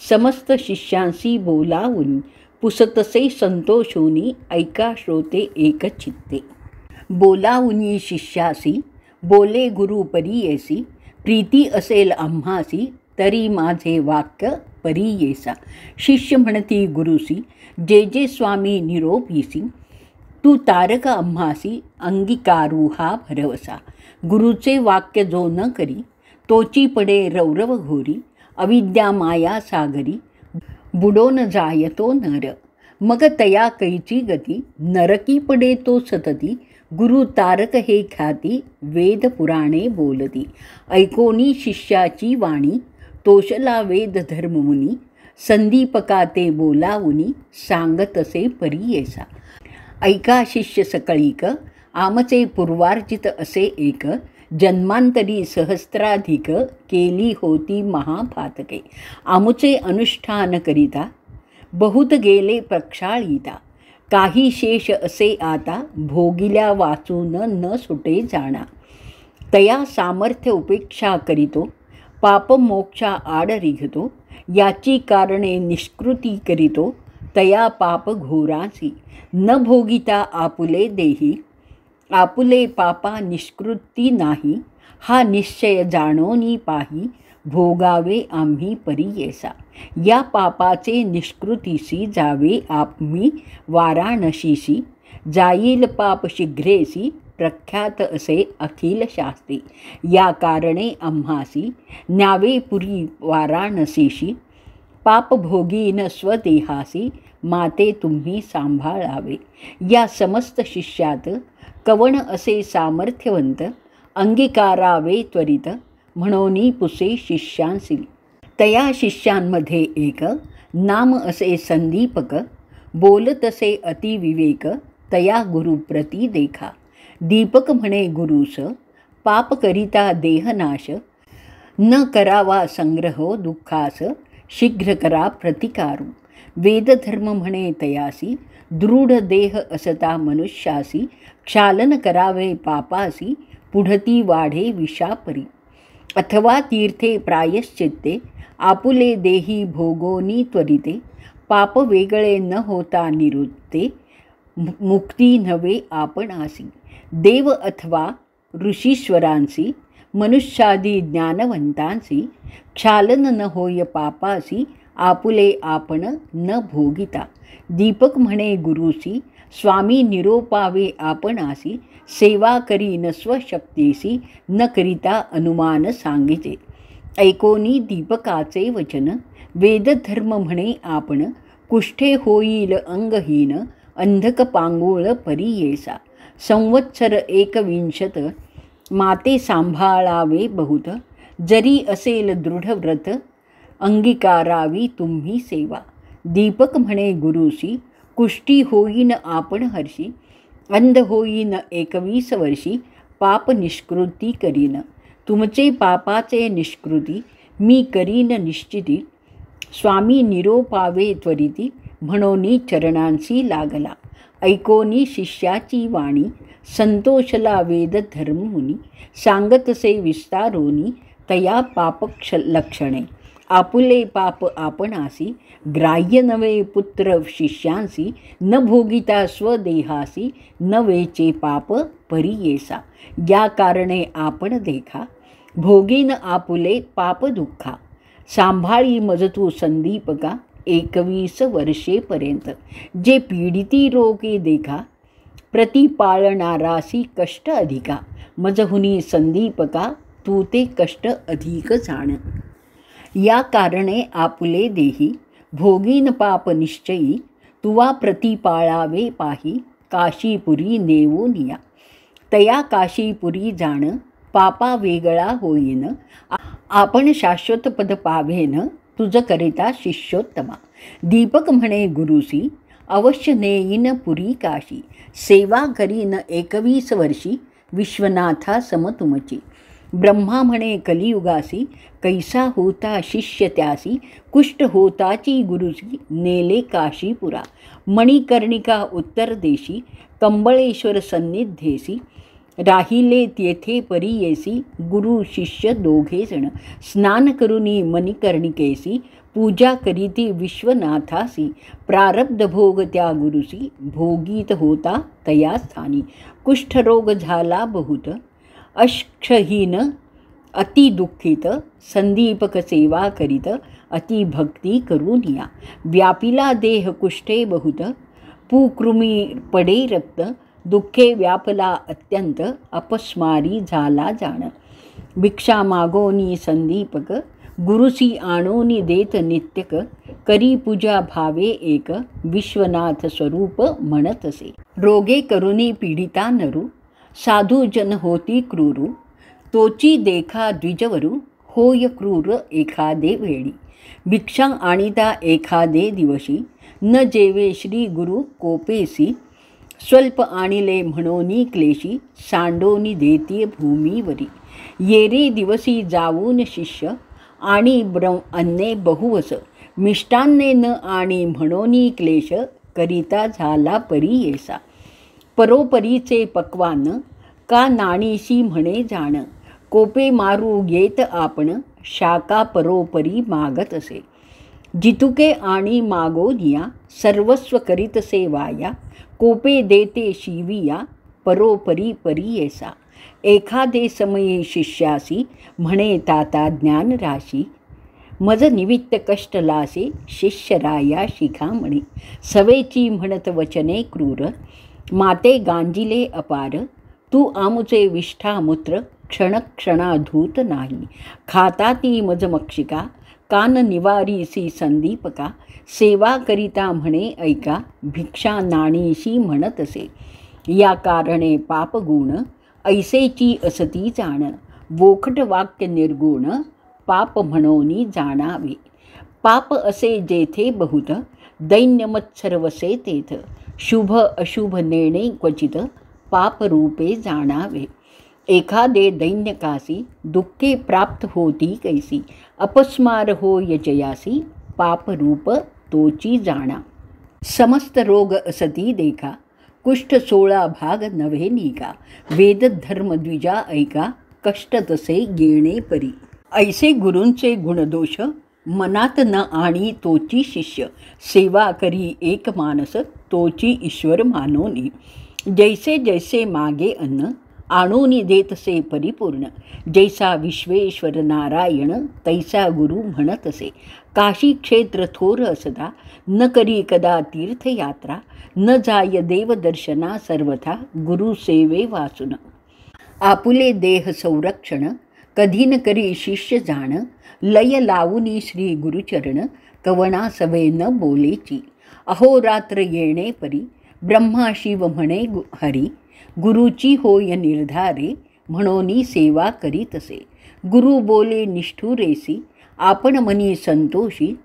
समस्त शिष्यांसी बोलावून. पुसतसे संतोषोनी, ऐका श्रोते एकचित्ते. बोलावुनी शिष्यासी, बोले गुरु परीयेसी. प्रीती असेल आम्हासी, तरी माझे वाक्य परीयेसा. शिष्य म्हणती गुरुसी, जे जे स्वामी निरोपीसी. तू तारक आम्हासी, अंगीकारू हा भरवसा. गुरुचे वाक्य जो न करी, तोची पडे रौरव घोरी. अविद्या माया सागरी, बुडोन जायतो नर. मग तया कैची गती, नरकी पडे तो सतती, गुरु तारक हे ख्याती, वेद पुराणे बोलती. ऐकोनी शिष्याची वाणी, तोषला वेद धर्ममुनी, संदीपका ते बोलावुनी, सांगतसे परी. ऐका शिष्य सकळीक, आमचे पूर्वार्जित असे एक, जन्मांतरी सहस्राधिक, केली होती महापातके. आमुचे अनुष्ठान करिता, बहुत गेले प्रक्षाळिता, काही शेष असे आता, भोगिल्या वाचून न सुटे जाणा. तया सामर्थ्य उपेक्षा करीतो, पाप मोक्षा आड रिघतो, याची कारणे निष्कृती करीतो, तया पाप घोरासी. न भोगिता आपुले देही, आपुले पापा निष्कृती नाही, हा निश्चय जाणोनी पाही, भोगावे आम्ही परीयेसा. या पापाचे निष्कृतीसी जावे आम्ही वाराणसीसी, जाईल पाप शीघ्रेसी, प्रख्यात असे अखिल शास्त्री. या कारणे आम्हासी न्यावे पुरी वाराणसीशी, पापभोगीन स्वदेहासी, माते तुम्ही सांभाळावे. या समस्त शिष्यात कवण असे सामर्थ्यवंत, अंगीकारावे त्वरित, म्हणोनी पुसे शिष्यांसी. तया शिष्यांमध्ये एक, नाम असे संदीपक, बोलतसे अतिविवेक, तया गुरुप्रती देखा. दीपक म्हणे गुरुस, पाप करिता देहनाश, न करावा संग्रहो दुःखास, शीघ्र करा प्रतिकारू. वेदधर्म म्हणे तयासी, दृढ देह असता मनुष्यासी, क्षालन करावे पापासी, पुढती वाढे विषापरी. अथवा तीर्थे प्रायश्चित्ते, आपुले देही भोगोनी त्वरिते, पाप वेगळे न होता निवृत्ते, मुक्ती नव्हे आपणासी. देव अथवा ऋषीश्वरांसी, मनुष्यादी ज्ञानवंतांसी, क्षालन न होय पापासी, आपुले आपण न भोगिता. दीपक म्हणे गुरुसी, स्वामी निरोपावे आपणासी, सेवा करी न स्वशक्तीसी, न करिता अनुमान सांगिते. ऐकोनी दीपकाचे वचन, वेदधर्म म्हणे आपण, कुष्ठे होईल अंगहीन, अंधक पांगोळ परीयेसा. संवत्सर 21, माते सांभाळावे बहुत, जरी असेल दृढ व्रत, अंगीकारावी तुम्ही सेवा. दीपक म्हणे गुरुसी, कुष्ठी होईन आपण हर्षी, अंध होईन 21 वर्षी, पाप निष्कृती करीन. तुमचे पापाचे निष्कृती मी करीन निश्चिती, स्वामी निरोपावे त्वरिती, म्हणोनी चरणांसी लागला. ऐकोनी शिष्याची वाणी, संतोषला वेद धर्ममुनी, सांगतसे विस्तारोनी, तया पापक्ष लक्षणे. आपुले पाप आपणासी, ग्राह्य नवे पुत्र शिष्यांसी, न भोगिता स्वदेहासी, न वेचे पाप परीयेसा. या कारणे आपण देखा, भोगीन आपुले पाप दुःखा. सांभाळी मजतू संदीपका, 21 वर्षेपर्यंत. जे पीडिती रोगे देखा, प्रतिपाळणारासी कष्ट अधिका. मजहुनी संदीपका, तू ते कष्ट अधिक जाण. या कारणे आपुले देही, भोगीन पाप निश्चयी, तुवा प्रतिपाळावे पाही, काशीपुरी नेवोनिया. तया काशीपुरी जाण, पापा वेगळा होईन, आपण शाश्वत पद पावेन, तुझ करिता शिष्योत्तमा. दीपक म्हणे गुरुसी, अवश्य नेईन पुरी काशी, सेवा करीन 21 वर्षी, विश्वनाथा समतुमची. ब्रह्मा म्हणे कलियुगासी, कैसा होता शिष्य त्यासी, कुष्ठ होताची गुरुसी, नेले काशीपुरा. मणिकर्णिका उत्तर देशी, कंबळेश्वर सन्निधेसी, राहिले तेथे परीयेसी, गुरु शिष्य दोघे जण. स्नान करुनी मणिकर्णिकेसी, पूजा करीती विश्वनाथासी, प्रारब्ध भोग त्या गुरुसी, भोगीत होता तया स्थानी. कुष्ठरोग झाला बहुत, अक्षहीन अति दुःखित, संदीपक सेवा करीत, अति भक्ती करूनिया. व्यापिला देह कुष्ठे बहुत, पुकृमी पडे रक्त, दुःखे व्यापला अत्यंत, अपस्मारी झाला जाण. भिक्षा मागोनी संदीपक, गुरुसी आणोनी देत नित्यक, करी पूजा भावे एक, विश्वनाथ स्वरूप म्हणतसे. रोगे करुणी पीडिता नरू, साधू जन होती क्रूरू, तोची देखा द्विजवरू, होय क्रूर एखादे वेळी. भिक्षा आणिता एखादे दिवशी, न जेवे श्री गुरु कोपेसी, स्वल्प आणिले म्हणोनी क्लेशी, सांडोनी देतीय भूमीवरी. येरे दिवसी जाऊन शिष्य, आणि अन्ने बहुवस, मिष्टान्ने न आणि म्हणोनी क्लेश, करिता झाला परी येसा. परोपरीचे पक्वान, का नाणीशी म्हणे जाण, कोपे मारू येत आपण, शाका परोपरी मागत असे. जितुके आणि मागोनिया, सर्वस्व करीतसे वाया, कोपे देते शिविया, परोपरी परी येसा. एखादे समये शिष्यासी, म्हणे ताता ज्ञान राशी, मज निमित्त कष्टलासे, शिष्यराया शिखामणी. सवेची म्हणत वचने क्रूर, माते गांजिले अपार, तू आमुचे विष्ठामूत्र, क्षणक्षणाधूत नाही. खाता ती मज मक्षिका, कान निवारीसी संदीपका, सेवा करिता म्हणे ऐका, भिक्षा नाणीशी म्हणतसे. या कारणे पापगुण, ऐसेची असती जाण, वोखट वाक्य निर्गुण, पाप म्हणोनी जाणावे. पाप असे जेथे बहुत, दैन्य मत्सर वसे तेथ, शुभ अशुभ नेणे क्वचित, पापरूपे जाणावे. एखादे दैन्यकासी, दुःखे प्राप्त होती कैसी, अपस्मार होय जयासी, पापरूप तोची जाणा. समस्त रोग असती देखा, कुष्ठ 16 भाग नव्हे निका, वेद धर्म द्विजा ऐका, कष्ट तसे गेणे परी. ऐसे गुरूंचे गुणदोष, मनात न आणि तोची शिष्य, सेवा करी एक मानस, तोची ईश्वर मानोनी. जैसे जैसे मागे अन्न, आणोनी देतसे परिपूर्ण, जैसा विश्वेश्वर नारायण, तैसा गुरु म्हणतसे. काशी क्षेत्र थोर असता, न करी कदा तीर्थयात्रा, न जाय देवदर्शना सर्वथा, गुरुसेवे वाचून. आपुले देह संरक्षण, कधी न करी शिष्य जाण, लय लावुनी श्री गुरुचरण, कवणा सवे न बोलेची. अहोरात्र येणे परी, ब्रह्मा शिव म्हणे हरी, गुरुची होय निर्धारे, म्हणोनी सेवा करीतसे. गुरु बोले निष्ठुरेसी, आपण मनी संतोषी,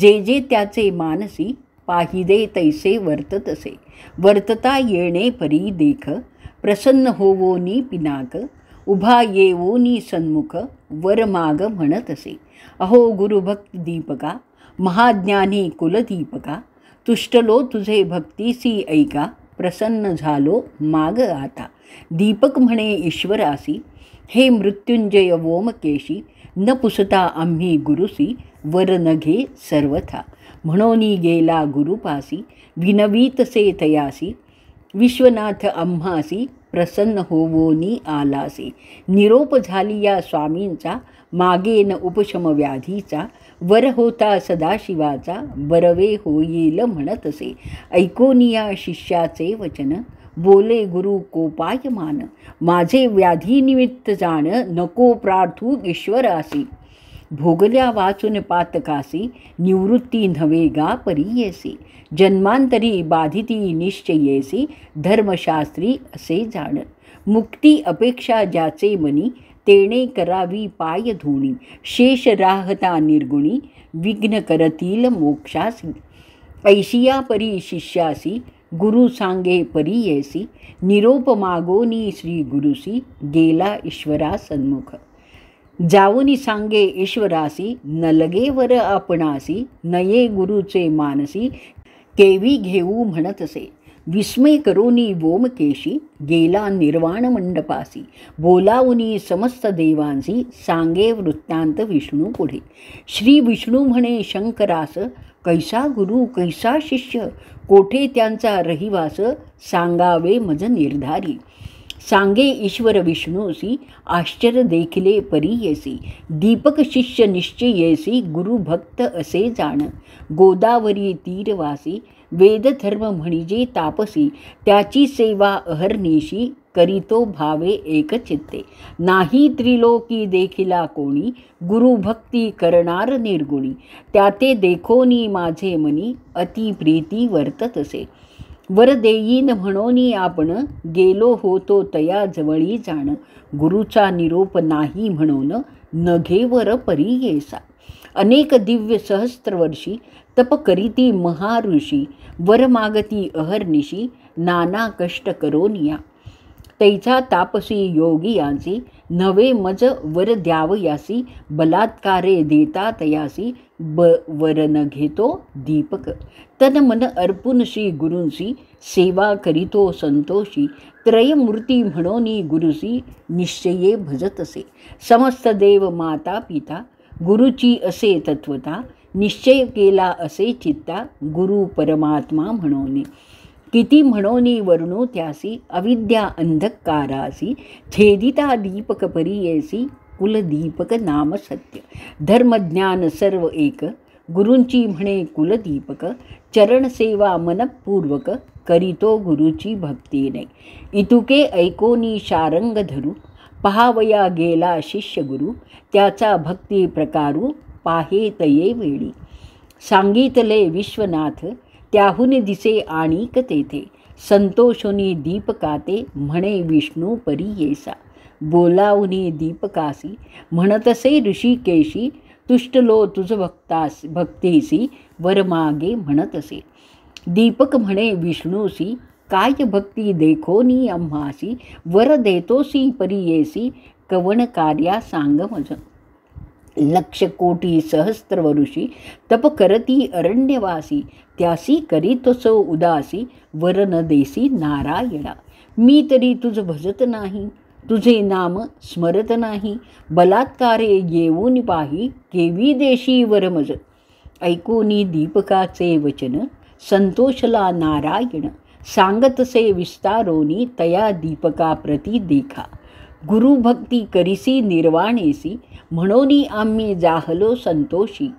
जे जे त्याचे मानसी, पाहिदे तैसे वर्ततसे. वर्तता येणे परी देख, प्रसन्न होवोनी पिनाक, उभा येवोनी सन्मुख, वर माग म्हणतसे. अहो गुरुभक्ती दीपका, महाज्ञानी कुलदीपका, तुष्टलो तुझे भक्तीसी ऐका, प्रसन्न झालो माग आता. दीपक म्हणे ईश्वरासी, हे मृत्युंजय वोमकेशी, न पुसता आम्ही गुरुसी, वर नघे सर्वथा. म्हणोनी गेला गुरुपासी, विनवीतसे तयासी, विश्वनाथ आम्हासी, प्रसन्न होवोनी आलासी. निरोप झाली या स्वामींचा, मागेन उपशम व्याधीचा, वर होता सदाशिवाचा, बरवे होईल म्हणतसे. ऐकोनिया शिष्याचे वचन, बोले गुरु कोपायमान, माझे व्याधीनिमित्त जाण, नको प्रार्थू ईश्वरासी. भोगल्या वाचून पातकासी, निवृत्ती नव्हे गा परीयेसी. जन्मांतरी बाधिती निश्चयेसी, धर्मशास्त्री असे जाण. मुक्ती अपेक्षा ज्याचे मनी, तेणे करावी पाय धुणी. शेष राहता निर्गुणी, विघ्न करतील मोक्षासी. ऐशिया परी शिष्यासी, गुरु सांगे परीयेसी. निरोप मागोनी श्री गुरुसी, गेला ईश्वरा सन्मुख. जाऊनी सांगे ईश्वरासी, न लगे वर आपणासी. नये गुरुचे मानसी, केवी घेऊ म्हणतसे. विस्मय करोनी वोमकेशी, गेला निर्वाण मंडपासी. बोलावुनी समस्त देवांसी, सांगे वृत्तांत विष्णू पुढे. श्री विष्णू म्हणे शंकरास, कैसा गुरु कैसा शिष्य, कोठे त्यांचा रहिवास, सांगावे मज निर्धारी. सांगे ईश्वर विष्णूसी, आश्चर्य देखिले परीयसी. दीपक शिष्य निश्चयेसी, गुरुभक्त असे जाण. गोदावरी तीरवासी, वेदधर्म म्हणजे तापसी. त्याची सेवा अहर्निशी, करीतो भावे एकचित्ते. नाही त्रिलोकी देखिला कोणी, गुरुभक्ती करणार निर्गुणी. त्याते देखोनी माझे मनी, अति प्रीती वर्ततसे. वर देईन म्हणोनी आपण, गेलो होतो तया जवळी जाण. गुरुचा निरोप नाही म्हणून, नघेवर परी येसा. अनेक दिव्य सहस्त्रवर्षी तप करीती महाऋषी. वर मागती अहर्निशी, नाना कष्ट करोनिया. तैचा तापसी योगियासी, नवे मज वर द्यावयासी. बलात्कारे देता तयासी, वर न घेतो दीपक. तन मन अर्पून श्री गुरूंसी, सेवा करीतो संतोषी. त्रयमूर्ती म्हणोनी गुरुसी, निश्चये भजतसे. समस्त देव माता पिता, गुरुची असे तत्वता. निश्चय केला असे चित्ता, गुरु परमात्मा म्हणोनी. किती म्हणोनी वर्णो त्यासी, अविद्या अंधकारासी. छेदिता दीपक परियेसी, कुलदीपक नाम सत्य. धर्मज्ञान सर्व एक, गुरूंची म्हणे कुलदीपक. चरणसेवा मनपूर्वक, करीतो गुरुची भक्तीने. इतुके ऐकोनी शारंग धरू, पहावया गेला शिष्य गुरु. त्याचा भक्ती प्रकारू, पाहे तये वेळी. सांगितले विश्वनाथ, त्याहून दिसे आणिक तेथे. संतोषोनी दीपकाते, म्हणे विष्णू परी येसा. बोलावनी दीपकासी, म्हणतसे ऋषिकेशी. तुष्टलो तुझ भक्तीसी, वर मागे म्हणतसे. दीपक म्हणे विष्णूसी, काय भक्ती देखोनी आम्हासी. वर देतोसी परियेसी, कवन कार्या सांग मज. लक्ष कोटी सहस्त्रवऋषी, तप करती अरण्यवासी. त्यासी करीतसो उदासी, वर न देसी नारायणा. मी तरी तुझ भजत नाही, तुझे नाम स्मरत नाही. बलात्कारे येऊन पाही, केवी देशी वर मज. ऐकोनी दीपकाचे वचन, संतोषला नारायण. सांगतसे विस्तारोनी, तया दीपका प्रती देखा. गुरुभक्ती करिसी निर्वाणेसी, म्हणोनी आम्ही जाहलो संतोषी.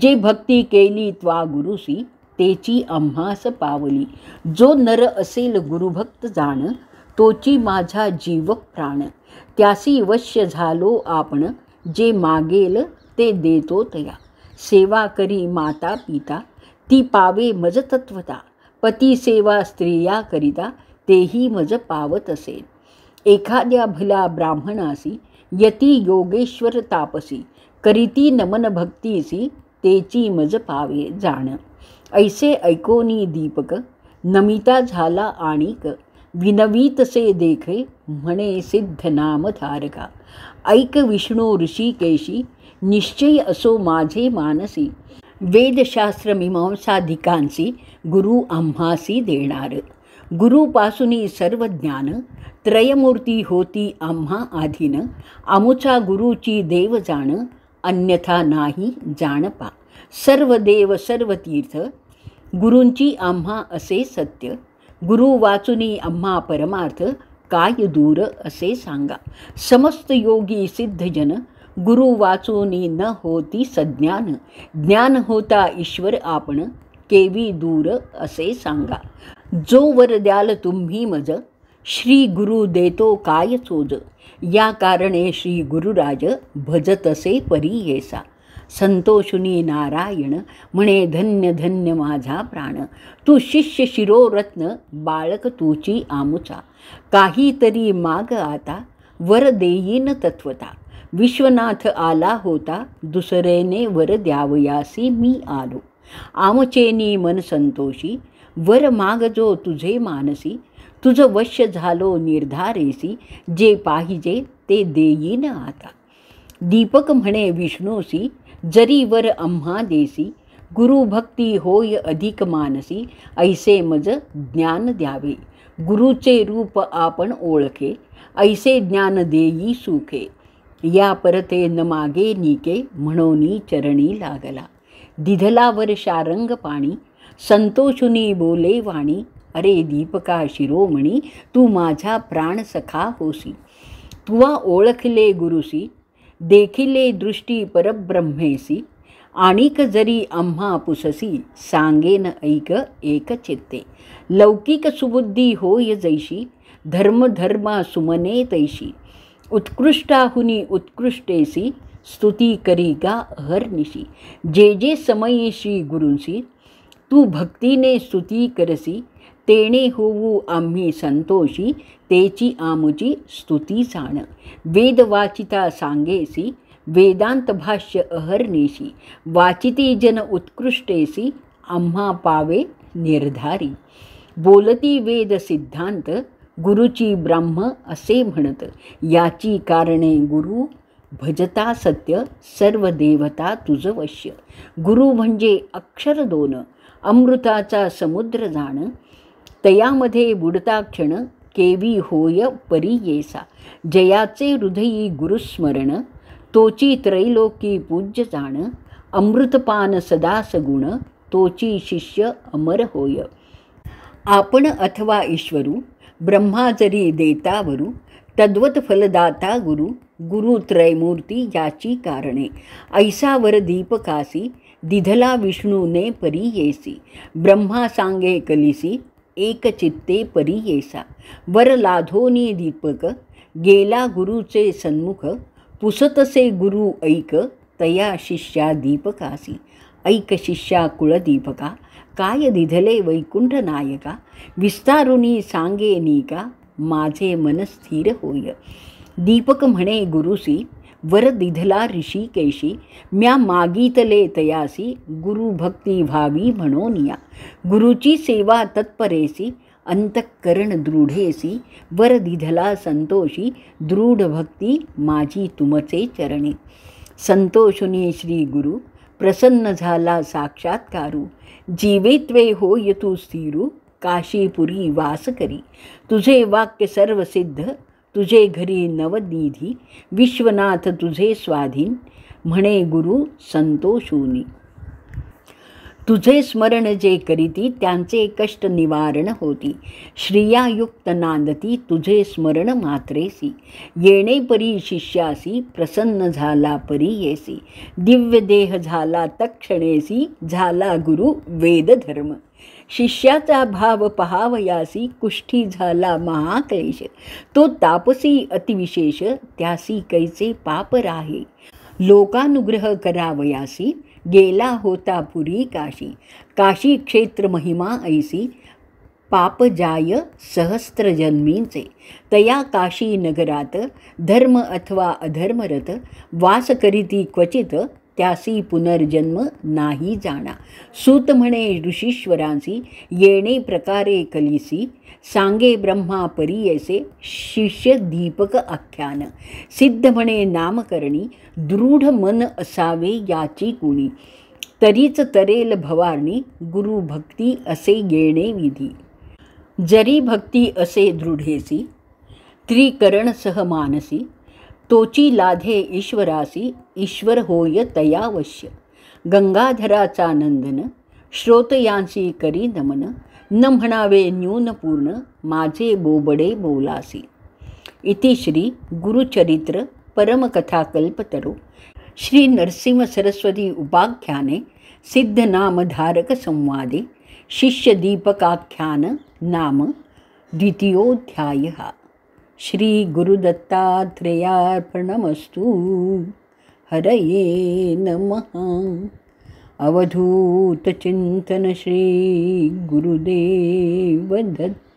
जे भक्ती केली त्वा गुरुसी, तेची आम्हास पावली. जो नर असेल गुरुभक्त जाण, तोची माझा जीव प्राण. त्यासी वश्य झालो आपण, जे मागेल ते देतो तया. सेवा करी माता पिता, ती पावे मज तत्वता. पती सेवा स्त्रिया करिता, तेही मज पावत असेल. एखाद्या भला ब्राह्मणासी, यती योगेश्वर तापसी. करीती नमन भक्तीसी, तेची मज पावे जाण. ऐसे ऐकोनी दीपक, नमिता झाला आणिक. विनवीतसे देखे, म्हणे सिद्ध नाम धारका. ऐक विष्णू ऋषिकेशी, निश्चय असो माझे मानसी. वेदशास्त्र मीमांसाधिकांसी, गुरु आम्हासी देणार. गुरुपासूनी सर्व ज्ञान, त्रयमूर्ती होती आम्हा आधीन. आमुचा गुरुची देव जाण, अन्यथा नाही जाणपा. सर्व देव सर्व तीर्थ, गुरूंची आम्हा असे सत्य. गुरु वाचुनी आम्हा परमार्थ, काय दूर असे सांगा. समस्त योगी सिद्धजन, गुरु वाचुनी न होती सज्ञान. ज्ञान होता ईश्वर आपण, केवी दूर असे सांगा. जो वर द्याल तुम्ही मज, श्री गुरु देतो काय चोज. या कारणे श्री गुरुराज, भजतसे परी येसा. संतोषुनी नारायण, म्हणे धन्य धन्य माझा प्राण. तू शिष्य शिरोरत्न, बाळक तुची आमुचा. काहीतरी माग आता, वर देईन तत्वता. विश्वनाथ आला होता, दुसरेने वर द्यावयासी मी आलो. आमचेनी मन संतोषी, वर मागजो तुझे मानसी. तुझ वश्य झालो निर्धारेसी, जे पाहिजे ते देईन आता. दीपक म्हणे विष्णूसी, जरी वर आम्हा देसी. गुरुभक्ती होय अधिक मानसी, ऐसे मज ज्ञान द्यावे. गुरुचे रूप आपण ओळखे, ऐसे ज्ञान देई सुखे. या परते न मागे निके, म्हणोनी चरणी लागला. दिधलावर शारंग पाणी, संतोषुनी बोले वाणी. अरे दीपका शिरोमणी, तू माझा प्राण सखा होसी. तुवा ओळखले गुरुसी, देखिले दृष्टी परब्रह्मेसी. आणिक जरी आम्हा पुससी, सांगेन ऐक एक चित्ते. लौकिक सुबुद्धी होय जैशी, धर्मा सुमने तैशी, उत्कृष्टाहुनी उत्कृष्टेसी, स्तुती करी गा अहर्निशी. जे जे समयी श्री गुरूंसी, तू भक्तीने स्तुती करसी, तेणे होऊ आम्ही संतोषी, तेची आमुची स्तुती जाण. वेद वाचिता सांगेसी, वेदांत भाष्य अहर्निशी, वाचिती जन उत्कृष्टेसी, आम्हा पावे निर्धारी. बोलती वेद सिद्धांत, गुरुची ब्रह्म असे म्हणत, याची कारणे गुरु भजता सत्य, सर्व देवता तुझ वश्य. गुरु म्हणजे अक्षर दोन, अमृताचा समुद्र जाण, तयामध्ये बुडता क्षण, केवी होय परी येसा. जयाचे हृदयी गुरुस्मरण, तोची त्रैलोकी पूज्य जाण, अमृतपान सदा सगुण, तोची शिष्य अमर होय. आपण अथवा ईश्वरू, ब्रह्मा जरी देतावरू, तद्वत फलदाता गुरु, गुरु त्रयमूर्ती याची कारणे. ऐसावर दीपकासी, दिधला विष्णूने परी येसी. ब्रह्मा सांगे कलिसी, एक चित्ते परी येसा. वर लाधोनी दीपक, गेला गुरुचे सन्मुख, पुसतसे गुरु ऐक, तया शिष्या दीपकासी. ऐक शिष्या कुळदीपका, काय दिधले वैकुंठ नायका. विस्तारुनी सांगे नीका, माझे मन स्थिर होय. दीपक म्हणे गुरुसी, वर दिधला ऋषिकेशी, म्या मागितले तयासी, गुरु भक्ती व्हावी म्हणोनिया. गुरुची सेवा तत्परेसी, अंतःकरण दृढेसी, वर दिधला संतोषी, दृढ भक्ती माझी तुमचे चरणी. संतोषुनी श्री गुरु, प्रसन्न झाला साक्षात्कारू, जीवेत्वे होय तू स्थिरू, काशीपुरी वास करी. तुझे वाक्य सर्व सिद्ध, तुझे घरी नवनिधी, विश्वनाथ तुझे स्वाधीन, म्हणे गुरु संतोषुनी. तुझे स्मरण जे करीती, त्यांचे कष्ट निवारण होती. श्रियायुक्त नांदती, तुझे स्मरण मात्रेसी. येणे परी शिष्यासी, प्रसन्न झाला परी येसी. दिव्य देह झाला तक्षणेसी, झाला गुरु वेद धर्म. शिष्याचा भाव पहावयासी, कुष्ठी झाला महाक्लेश. तो तापसी अतिविशेष, त्यासी कैचे पाप राहे. लोकानुग्रह करावयासी, गेला होता पुरी काशी. काशी क्षेत्र महिमा ऐसी, पाप जाय सहस्त्र जन्मींचे. तया काशी नगरात, धर्म अथवा अधर्मरत, वास करीती क्वचित, त्यासी पुनर्जन्म नाही जाणा. सूत म्हणे ऋषीश्वरांसी, येणे प्रकारे कलिसी. सांगे ब्रह्मा परीयसे, शिष्य दीपक आख्यान. सिद्ध म्हणे नामकरणी, दृढ मन असावे याची कुणी. तरीच तरेल भवारणी, गुरु भक्ती असे येणे विधी. जरी भक्ती असे दृढेसी, त्रिकरण सह मानसी, तोची लाधे ईश्वरासी, ईश्वर होय तयावश्य. गंगाधराचा नंदन, श्रोतयांसी करी नमन, न म्हणावे न्यूनपूर्ण, माझे बोबडे बोलासी. इति श्री गुरुचरित्र परमकथाकल्पतरो श्री नरसिंह सरस्वती उपाख्याने सिद्धनामधारक संवादे शिष्य दीपकाख्यान नाम द्वितीयोऽध्यायः. श्री गुरुदत्तात्रेयार्पणमस्तु. हरये नमः. अवधूत चिंतन श्री गुरुदेव दत्त.